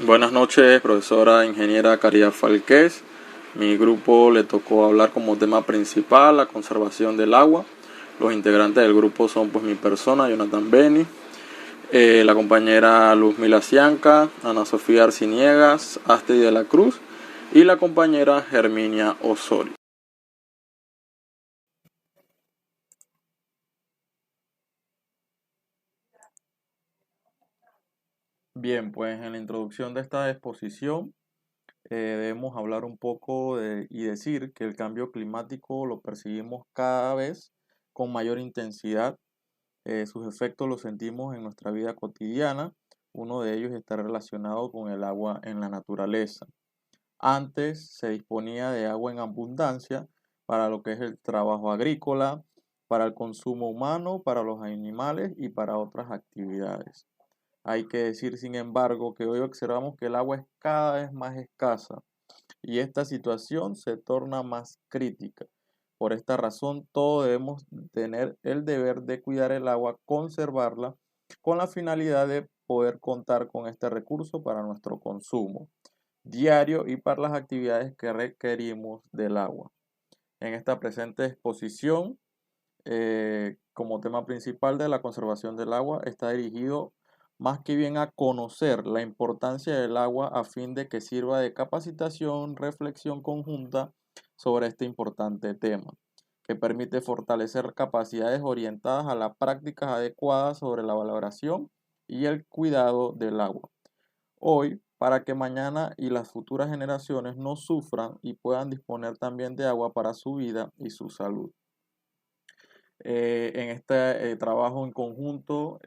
Buenas noches, profesora ingeniera Caridad Falqués. Mi grupo le tocó hablar como tema principal la conservación del agua. Los integrantes del grupo son pues mi persona, Jonathan Beni, la compañera Luz Milasianca, Ana Sofía Arciniegas, Astrid de la Cruz y la compañera Herminia Osorio. Bien, pues en la introducción de esta exposición debemos hablar un poco y decir que el cambio climático lo percibimos cada vez con mayor intensidad. Sus efectos los sentimos en nuestra vida cotidiana. Uno de ellos está relacionado con el agua en la naturaleza. Antes se disponía de agua en abundancia para lo que es el trabajo agrícola, para el consumo humano, para los animales y para otras actividades. Hay que decir, sin embargo, que hoy observamos que el agua es cada vez más escasa y esta situación se torna más crítica. Por esta razón, todos debemos tener el deber de cuidar el agua, conservarla, con la finalidad de poder contar con este recurso para nuestro consumo diario y para las actividades que requerimos del agua. En esta presente exposición, como tema principal de la conservación del agua, está dirigido más que bien a conocer la importancia del agua a fin de que sirva de capacitación, reflexión conjunta sobre este importante tema, que permite fortalecer capacidades orientadas a las prácticas adecuadas sobre la valoración y el cuidado del agua. Hoy, para que mañana y las futuras generaciones no sufran y puedan disponer también de agua para su vida y su salud. En este trabajo en conjunto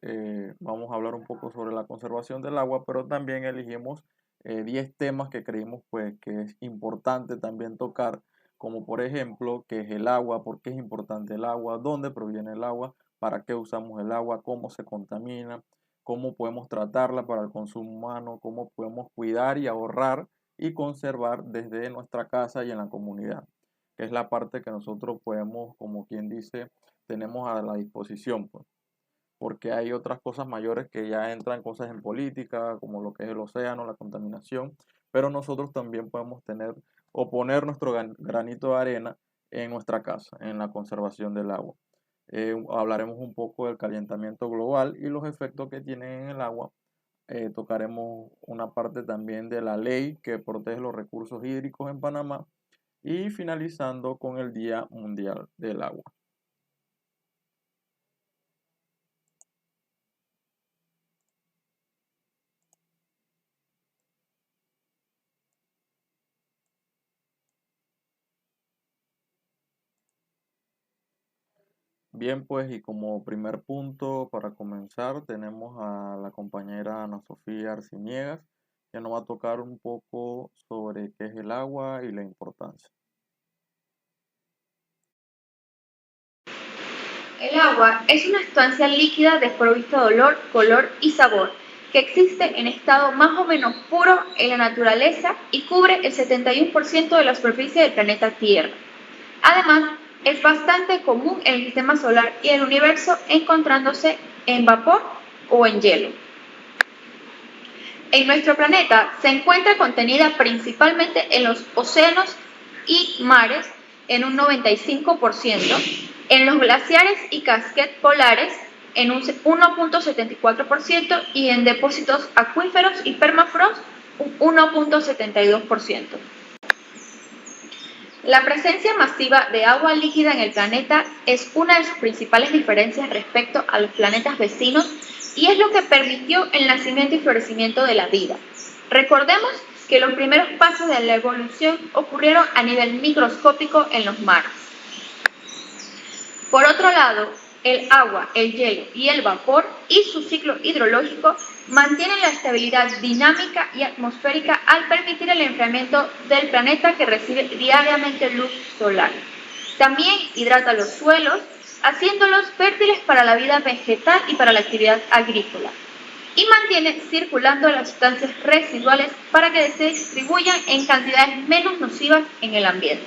vamos a hablar un poco sobre la conservación del agua, pero también elegimos 10 temas que creímos pues, que es importante también tocar, como por ejemplo, qué es el agua, por qué es importante el agua, dónde proviene el agua, para qué usamos el agua, cómo se contamina, cómo podemos tratarla para el consumo humano, cómo podemos cuidar y ahorrar y conservar desde nuestra casa y en la comunidad, que es la parte que nosotros podemos, como quien dice, tenemos a la disposición, pues, porque hay otras cosas mayores que ya entran cosas en política, como lo que es el océano, la contaminación, pero nosotros también podemos tener o poner nuestro granito de arena en nuestra casa, en la conservación del agua. Hablaremos un poco del calentamiento global y los efectos que tiene en el agua. Tocaremos una parte también de la ley que protege los recursos hídricos en Panamá y finalizando con el Día Mundial del Agua. Bien, pues y como primer punto para comenzar tenemos a la compañera Ana Sofía Arciniegas, que nos va a tocar un poco sobre qué es el agua y la importancia. El agua es una sustancia líquida desprovista de olor, color y sabor, que existe en estado más o menos puro en la naturaleza y cubre el 71% de la superficie del planeta Tierra. Además, es bastante común en el sistema solar y el universo, encontrándose en vapor o en hielo. En nuestro planeta se encuentra contenida principalmente en los océanos y mares en un 95%, en los glaciares y casquetes polares en un 1.74% y en depósitos acuíferos y permafrost un 1.72%. La presencia masiva de agua líquida en el planeta es una de sus principales diferencias respecto a los planetas vecinos y es lo que permitió el nacimiento y florecimiento de la vida. Recordemos que los primeros pasos de la evolución ocurrieron a nivel microscópico en los mares. Por otro lado, el agua, el hielo y el vapor y su ciclo hidrológico mantienen la estabilidad dinámica y atmosférica al permitir el enfriamiento del planeta que recibe diariamente luz solar. También hidrata los suelos, haciéndolos fértiles para la vida vegetal y para la actividad agrícola. Y mantiene circulando las sustancias residuales para que se distribuyan en cantidades menos nocivas en el ambiente.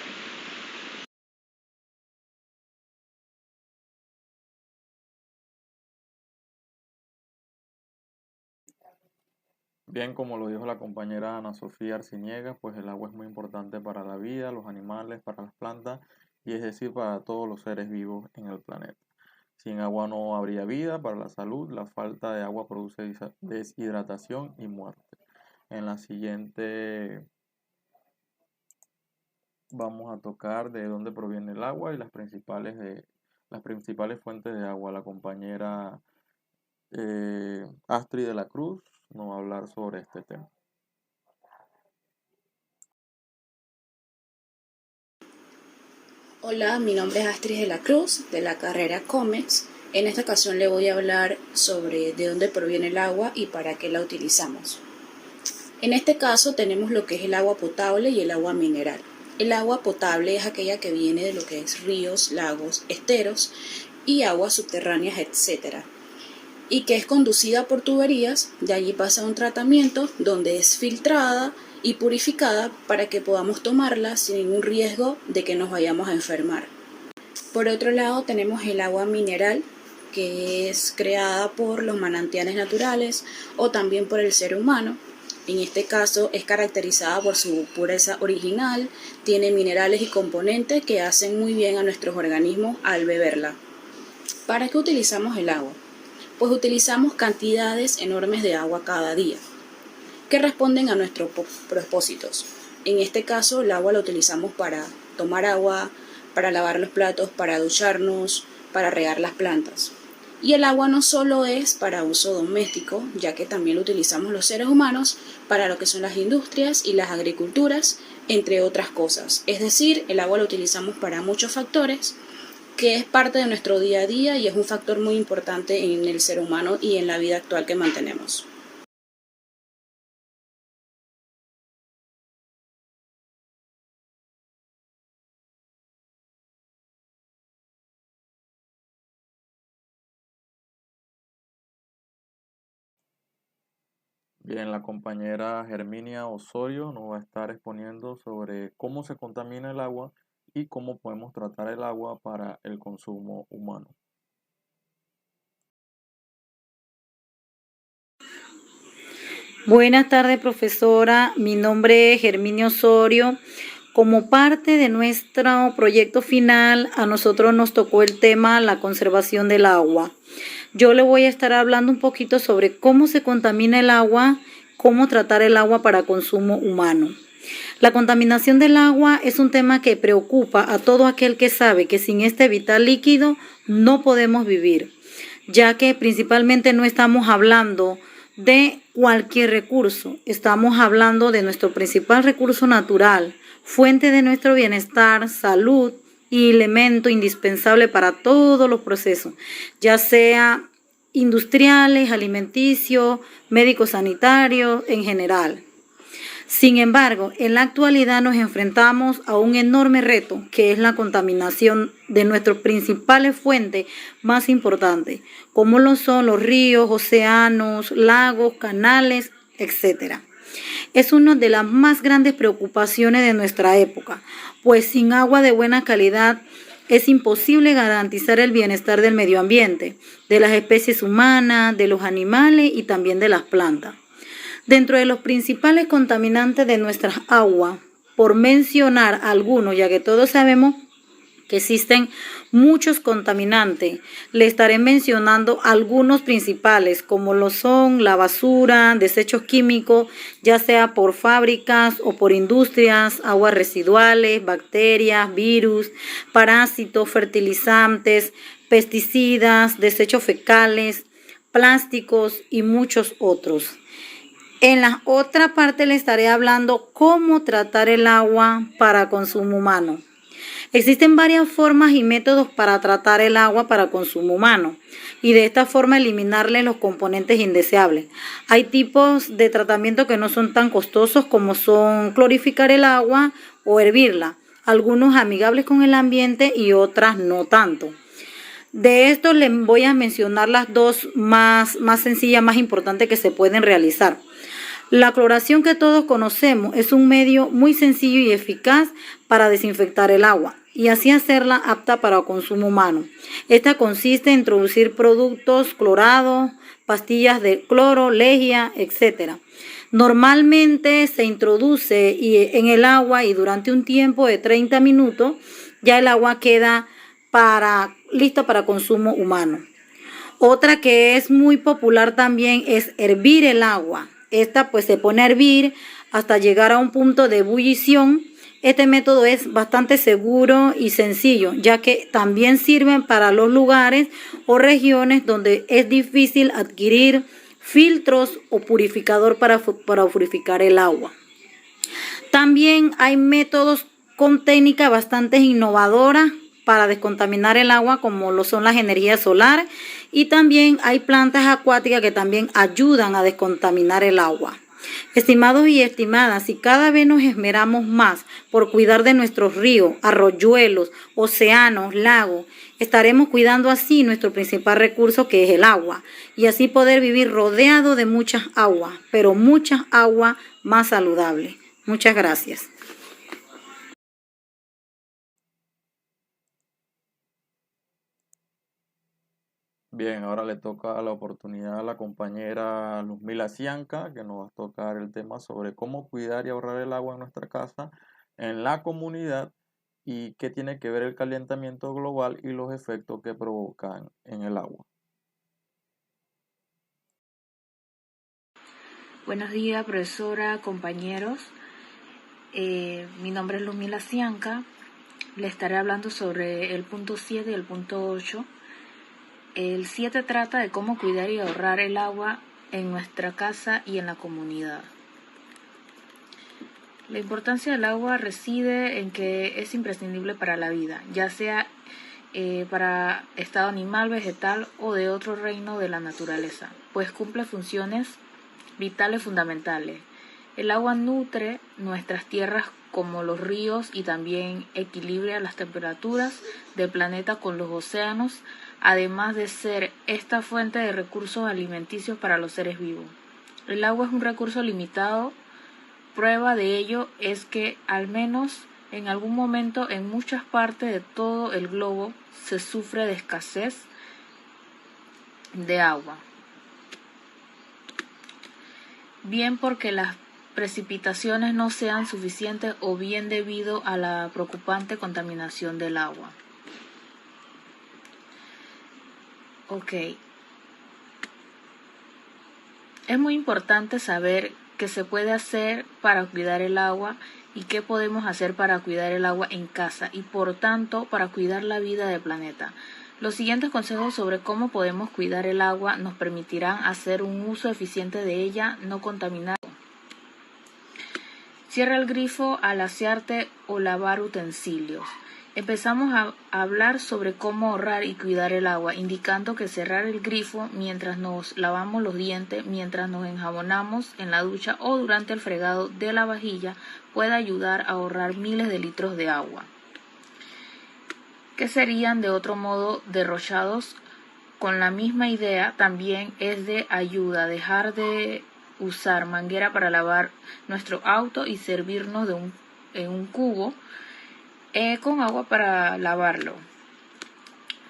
Bien, como lo dijo la compañera Ana Sofía Arciniega, pues el agua es muy importante para la vida, los animales, para las plantas y es decir, para todos los seres vivos en el planeta. Sin agua no habría vida, para la salud, la falta de agua produce deshidratación y muerte. En la siguiente vamos a tocar de dónde proviene el agua y las principales fuentes de agua. La compañera Astrid de la Cruz nos va a hablar sobre este tema. Hola, mi nombre es Astrid de la Cruz, de la carrera COMEX. En esta ocasión le voy a hablar sobre de dónde proviene el agua y para qué la utilizamos. En este caso tenemos lo que es el agua potable y el agua mineral. El agua potable es aquella que viene de lo que es ríos, lagos, esteros y aguas subterráneas, etc. Y que es conducida por tuberías, de allí pasa a un tratamiento donde es filtrada y purificada para que podamos tomarla sin ningún riesgo de que nos vayamos a enfermar. Por otro lado tenemos el agua mineral, que es creada por los manantiales naturales o también por el ser humano. En este caso es caracterizada por su pureza original, tiene minerales y componentes que hacen muy bien a nuestros organismos al beberla. ¿Para qué utilizamos el agua? Pues utilizamos cantidades enormes de agua cada día, que responden a nuestros propósitos. En este caso, el agua la utilizamos para tomar agua, para lavar los platos, para ducharnos, para regar las plantas. Y el agua no solo es para uso doméstico, ya que también lo utilizamos los seres humanos para lo que son las industrias y las agriculturas, entre otras cosas. Es decir, el agua lo utilizamos para muchos factores, que es parte de nuestro día a día y es un factor muy importante en el ser humano y en la vida actual que mantenemos. Bien, la compañera Herminia Osorio nos va a estar exponiendo sobre cómo se contamina el agua y cómo podemos tratar el agua para el consumo humano. Buenas tardes, profesora. Mi nombre es Herminio Osorio. Como parte de nuestro proyecto final, a nosotros nos tocó el tema la conservación del agua. Yo le voy a estar hablando un poquito sobre cómo se contamina el agua, cómo tratar el agua para consumo humano. La contaminación del agua es un tema que preocupa a todo aquel que sabe que sin este vital líquido no podemos vivir, ya que principalmente no estamos hablando de cualquier recurso, estamos hablando de nuestro principal recurso natural, fuente de nuestro bienestar, salud y elemento indispensable para todos los procesos, ya sea industriales, alimenticios, médicos sanitarios, en general. Sin embargo, en la actualidad nos enfrentamos a un enorme reto, que es la contaminación de nuestras principales fuentes más importantes, como lo son los ríos, océanos, lagos, canales, etc. Es una de las más grandes preocupaciones de nuestra época, pues sin agua de buena calidad es imposible garantizar el bienestar del medio ambiente, de las especies humanas, de los animales y también de las plantas. Dentro de los principales contaminantes de nuestras aguas, por mencionar algunos, ya que todos sabemos que existen muchos contaminantes, le estaré mencionando algunos principales, como lo son la basura, desechos químicos, ya sea por fábricas o por industrias, aguas residuales, bacterias, virus, parásitos, fertilizantes, pesticidas, desechos fecales, plásticos y muchos otros. En la otra parte le estaré hablando cómo tratar el agua para consumo humano. Existen varias formas y métodos para tratar el agua para consumo humano y de esta forma eliminarle los componentes indeseables. Hay tipos de tratamiento que no son tan costosos como son clorificar el agua o hervirla, algunos amigables con el ambiente y otras no tanto. De esto les voy a mencionar las dos más sencillas, más importantes que se pueden realizar. La cloración que todos conocemos es un medio muy sencillo y eficaz para desinfectar el agua. y así hacerla apta para consumo humano. Esta consiste en introducir productos clorados, pastillas de cloro, lejía, etc. Normalmente se introduce en el agua y durante un tiempo de 30 minutos ya el agua queda lista para consumo humano. Otra que es muy popular también es hervir el agua. Esta pues se pone a hervir hasta llegar a un punto de ebullición. Este método es bastante seguro y sencillo, ya que también sirven para los lugares o regiones donde es difícil adquirir filtros o purificador para purificar el agua. También hay métodos con técnicas bastante innovadoras para descontaminar el agua, como lo son las energías solares, y también hay plantas acuáticas que también ayudan a descontaminar el agua. Estimados y estimadas, si cada vez nos esmeramos más por cuidar de nuestros ríos, arroyuelos, océanos, lagos, estaremos cuidando así nuestro principal recurso, que es el agua, y así poder vivir rodeado de muchas aguas, pero muchas aguas más saludables. Muchas gracias. Bien, ahora le toca la oportunidad a la compañera Luzmila Cianca, que nos va a tocar el tema sobre cómo cuidar y ahorrar el agua en nuestra casa, en la comunidad, y qué tiene que ver el calentamiento global y los efectos que provocan en el agua. Buenos días, profesora, compañeros. Mi nombre es Luzmila Cianca. Le estaré hablando sobre el punto 7 y el punto 8. El 7 trata de cómo cuidar y ahorrar el agua en nuestra casa y en la comunidad. La importancia del agua reside en que es imprescindible para la vida, ya sea para estado animal, vegetal o de otro reino de la naturaleza, pues cumple funciones vitales fundamentales. El agua nutre nuestras tierras como los ríos y también equilibra las temperaturas del planeta con los océanos, además de ser esta fuente de recursos alimenticios para los seres vivos. El agua es un recurso limitado. Prueba de ello es que al menos en algún momento en muchas partes de todo el globo se sufre de escasez de agua. Bien porque las precipitaciones no sean suficientes o bien debido a la preocupante contaminación del agua. Ok. Es muy importante saber qué se puede hacer para cuidar el agua y qué podemos hacer para cuidar el agua en casa y por tanto para cuidar la vida del planeta. Los siguientes consejos sobre cómo podemos cuidar el agua nos permitirán hacer un uso eficiente de ella, no contaminar. Cierra el grifo al asearte o lavar utensilios. Empezamos a hablar sobre cómo ahorrar y cuidar el agua, indicando que cerrar el grifo mientras nos lavamos los dientes, mientras nos enjabonamos en la ducha o durante el fregado de la vajilla puede ayudar a ahorrar miles de litros de agua, que serían de otro modo derrochados. Con la misma idea también es de ayuda dejar de usar manguera para lavar nuestro auto y servirnos en un cubo con agua para lavarlo.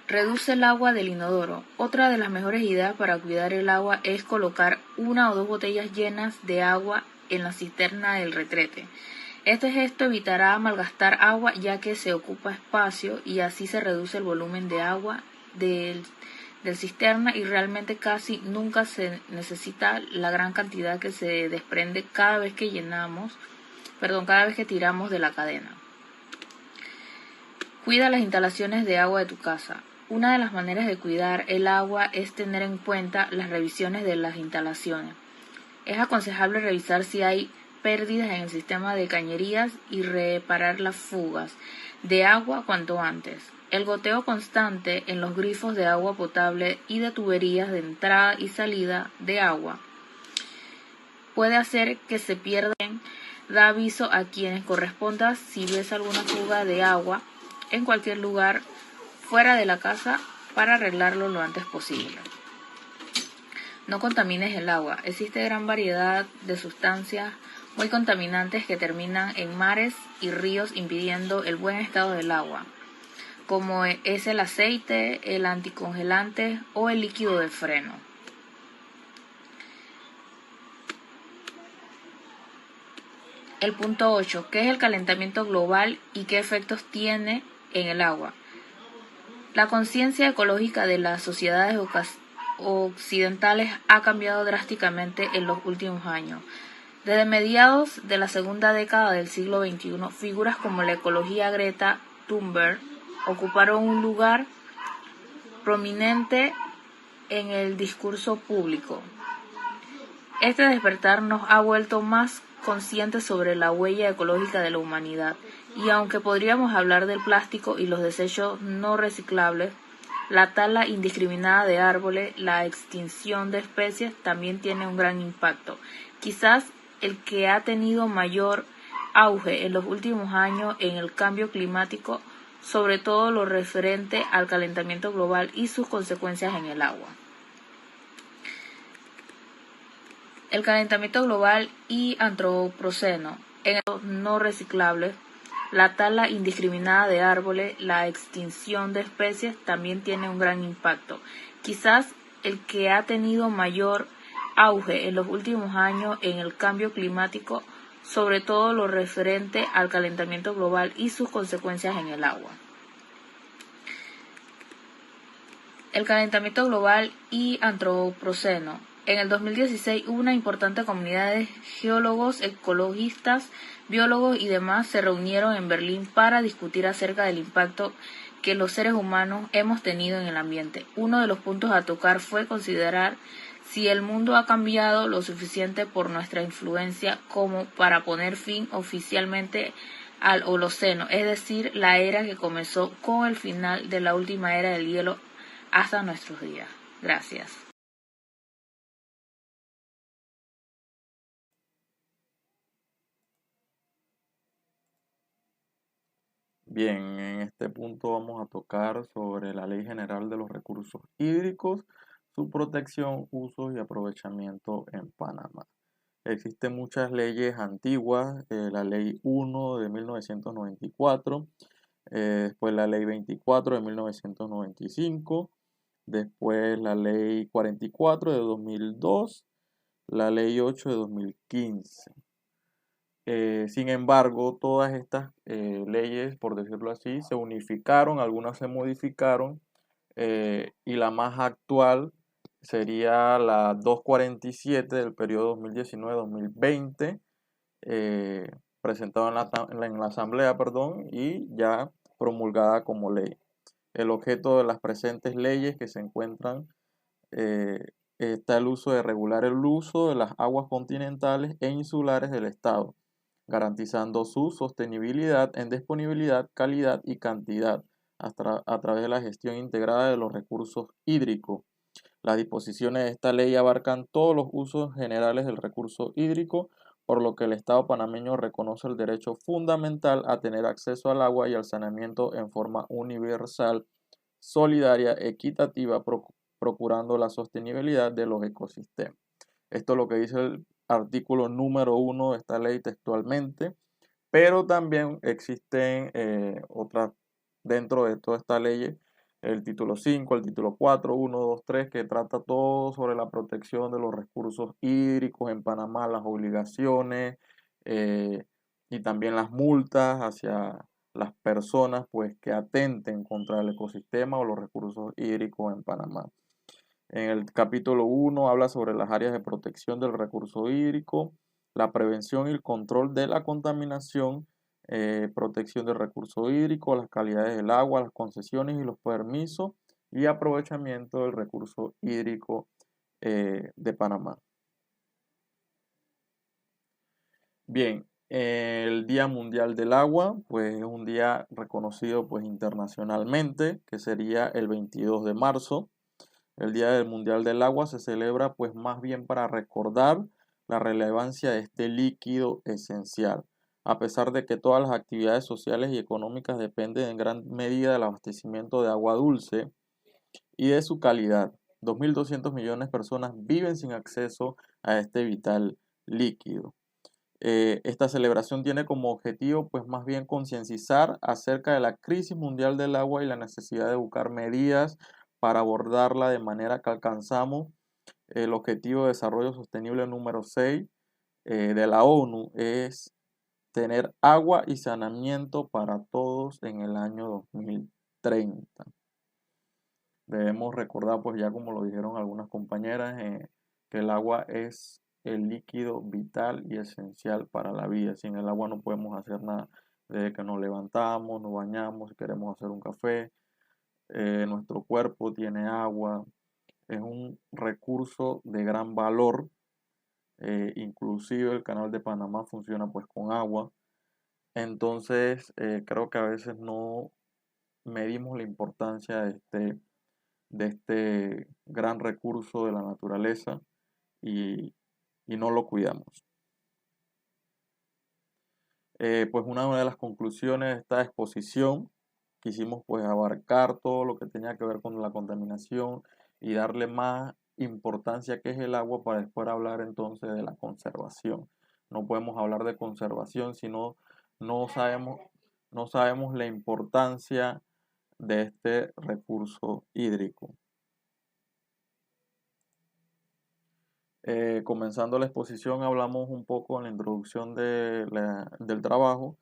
Reduce el agua del inodoro. Otra de las mejores ideas para cuidar el agua es colocar 1 o 2 botellas llenas de agua en la cisterna del retrete. Este gesto evitará malgastar agua ya que se ocupa espacio y así se reduce el volumen de agua del cisterna y realmente casi nunca se necesita la gran cantidad que se desprende cada vez que tiramos de la cadena. Cuida las instalaciones de agua de tu casa. Una de las maneras de cuidar el agua es tener en cuenta las revisiones de las instalaciones. Es aconsejable revisar si hay pérdidas en el sistema de cañerías y reparar las fugas de agua cuanto antes. El goteo constante en los grifos de agua potable y de tuberías de entrada y salida de agua puede hacer que se pierdan. Da aviso a quienes corresponda si ves alguna fuga de agua en cualquier lugar fuera de la casa para arreglarlo lo antes posible. No contamines el agua. Existe gran variedad de sustancias muy contaminantes que terminan en mares y ríos impidiendo el buen estado del agua. como es el aceite, el anticongelante o el líquido de freno. El punto 8. ¿Qué es el calentamiento global y qué efectos tiene en el agua? La conciencia ecológica de las sociedades occidentales ha cambiado drásticamente en los últimos años. Desde mediados de la segunda década del siglo XXI, figuras como la ecología Greta Thunberg ocuparon un lugar prominente en el discurso público. Este despertar nos ha vuelto más conscientes sobre la huella ecológica de la humanidad, y aunque podríamos hablar del plástico y los desechos no reciclables, la tala indiscriminada de árboles, la extinción de especies también tiene un gran impacto. Quizás el que ha tenido mayor auge en los últimos años en el cambio climático, sobre todo lo referente al calentamiento global y sus consecuencias en el agua. El calentamiento global y antropoceno en los no reciclables, la tala indiscriminada de árboles, la extinción de especies también tiene un gran impacto. Quizás el que ha tenido mayor auge en los últimos años en el cambio climático, sobre todo lo referente al calentamiento global y sus consecuencias en el agua. El calentamiento global y antropoceno. En el 2016, una importante comunidad de geólogos, ecologistas, biólogos y demás se reunieron en Berlín para discutir acerca del impacto que los seres humanos hemos tenido en el ambiente. Uno de los puntos a tocar fue considerar si el mundo ha cambiado lo suficiente por nuestra influencia como para poner fin oficialmente al Holoceno, es decir, la era que comenzó con el final de la última era del hielo hasta nuestros días. Gracias. Bien, en este punto vamos a tocar sobre la Ley General de los Recursos Hídricos, su protección, uso y aprovechamiento en Panamá. Existen muchas leyes antiguas, la Ley 1 de 1994, después la Ley 24 de 1995, después la Ley 44 de 2002, la Ley 8 de 2015. Sin embargo, todas estas leyes, por decirlo así, se unificaron, algunas se modificaron, y la más actual sería la 247 del periodo 2019-2020, presentada en la Asamblea, perdón, y ya promulgada como ley. El objeto de las presentes leyes que se encuentran está el uso de regular el uso de las aguas continentales e insulares del Estado, garantizando su sostenibilidad en disponibilidad, calidad y cantidad a través de la gestión integrada de los recursos hídricos. Las disposiciones de esta ley abarcan todos los usos generales del recurso hídrico, por lo que el Estado panameño reconoce el derecho fundamental a tener acceso al agua y al saneamiento en forma universal, solidaria, equitativa, procurando la sostenibilidad de los ecosistemas. Esto es lo que dice el artículo número 1 de esta ley textualmente, pero también existen otras dentro de toda esta ley, el título 5, el título 4, 1, 2, 3, que trata todo sobre la protección de los recursos hídricos en Panamá, las obligaciones y también las multas hacia las personas pues, que atenten contra el ecosistema o los recursos hídricos en Panamá. En el capítulo 1 habla sobre las áreas de protección del recurso hídrico, la prevención y el control de la contaminación, protección del recurso hídrico, las calidades del agua, las concesiones y los permisos y aprovechamiento del recurso hídrico de Panamá. Bien, el Día Mundial del Agua, pues es un día reconocido pues internacionalmente, que sería el 22 de marzo. El Día del Mundial del Agua se celebra pues más bien para recordar la relevancia de este líquido esencial, a pesar de que todas las actividades sociales y económicas dependen en gran medida del abastecimiento de agua dulce y de su calidad. 2.200 millones de personas viven sin acceso a este vital líquido. Esta celebración tiene como objetivo pues más bien concientizar acerca de la crisis mundial del agua y la necesidad de buscar medidas para abordarla de manera que alcanzamos el objetivo de desarrollo sostenible número 6 de la ONU, es tener agua y saneamiento para todos en el año 2030. Debemos recordar, pues ya como lo dijeron algunas compañeras, que el agua es el líquido vital y esencial para la vida. Sin el agua no podemos hacer nada. Desde que nos levantamos, nos bañamos, si queremos hacer un café, nuestro cuerpo tiene agua. Es un recurso de gran valor. Inclusive el canal de Panamá funciona pues con agua. Entonces creo que a veces no medimos la importancia de este gran recurso de la naturaleza y, y no lo cuidamos. Pues una de las conclusiones de esta exposición, quisimos pues abarcar todo lo que tenía que ver con la contaminación y darle más importancia que es el agua para después hablar entonces de la conservación. No podemos hablar de conservación si no sabemos, no sabemos la importancia de este recurso hídrico. Comenzando la exposición, hablamos un poco en la introducción del trabajo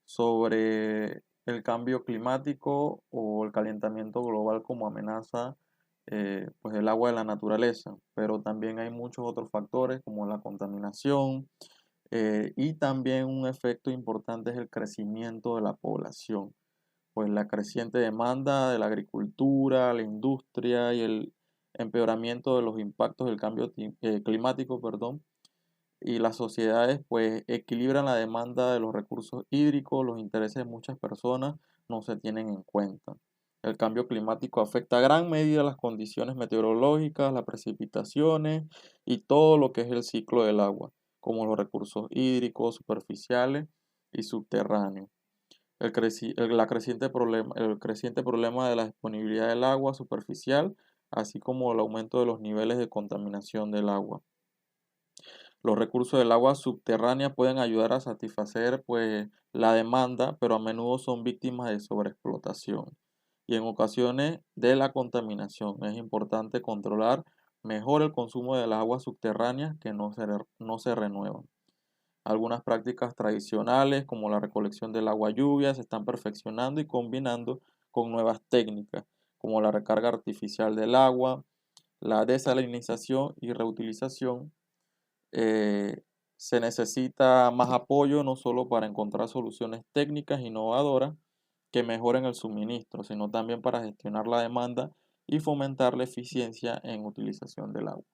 sobre el cambio climático o el calentamiento global como amenaza pues el agua de la naturaleza, pero también hay muchos otros factores como la contaminación y también un efecto importante es el crecimiento de la población, pues la creciente demanda de la agricultura, la industria y el empeoramiento de los impactos del cambio climático, perdón, y las sociedades pues equilibran la demanda de los recursos hídricos, los intereses de muchas personas no se tienen en cuenta. El cambio climático afecta a gran medida las condiciones meteorológicas, las precipitaciones y todo lo que es el ciclo del agua, como los recursos hídricos, superficiales y subterráneos. El creciente problema de la disponibilidad del agua superficial, así como el aumento de los niveles de contaminación del agua. Los recursos del agua subterránea pueden ayudar a satisfacer pues, la demanda, pero a menudo son víctimas de sobreexplotación y en ocasiones de la contaminación. Es importante controlar mejor el consumo de las aguas subterráneas que no se renuevan. Algunas prácticas tradicionales, como la recolección del agua lluvia, se están perfeccionando y combinando con nuevas técnicas, como la recarga artificial del agua, la desalinización y reutilización. Se necesita más apoyo no solo para encontrar soluciones técnicas innovadoras que mejoren el suministro, sino también para gestionar la demanda y fomentar la eficiencia en utilización del agua.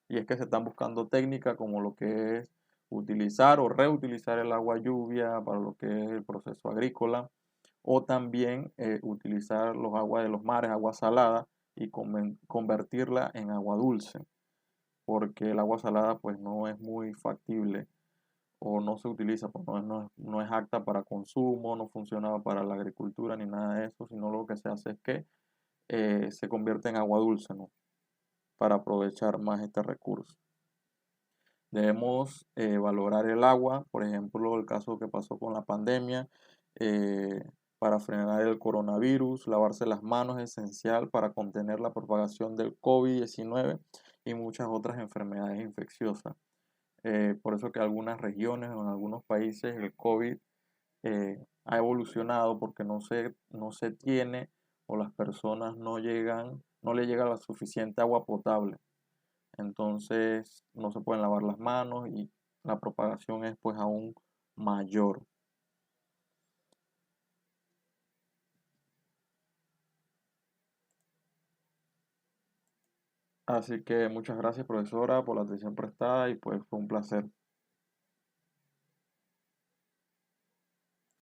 Y es que se están buscando técnicas como lo que es utilizar o reutilizar el agua lluvia para lo que es el proceso agrícola, o también utilizar los aguas de los mares, agua salada, y convertirla en agua dulce, porque el agua salada pues no es muy factible o no se utiliza, pues no es apta para consumo, no funciona para la agricultura ni nada de eso, sino lo que se hace es que se convierte en agua dulce, ¿no? Para aprovechar más este recurso. Debemos valorar el agua, por ejemplo, el caso que pasó con la pandemia, para frenar el coronavirus, lavarse las manos es esencial para contener la propagación del COVID-19 y muchas otras enfermedades infecciosas. Por eso que en algunas regiones o en algunos países el COVID ha evolucionado porque no se tiene o las personas no le llega la suficiente agua potable. Entonces no se pueden lavar las manos y la propagación es pues aún mayor. Así que muchas gracias profesora por la atención prestada y pues fue un placer.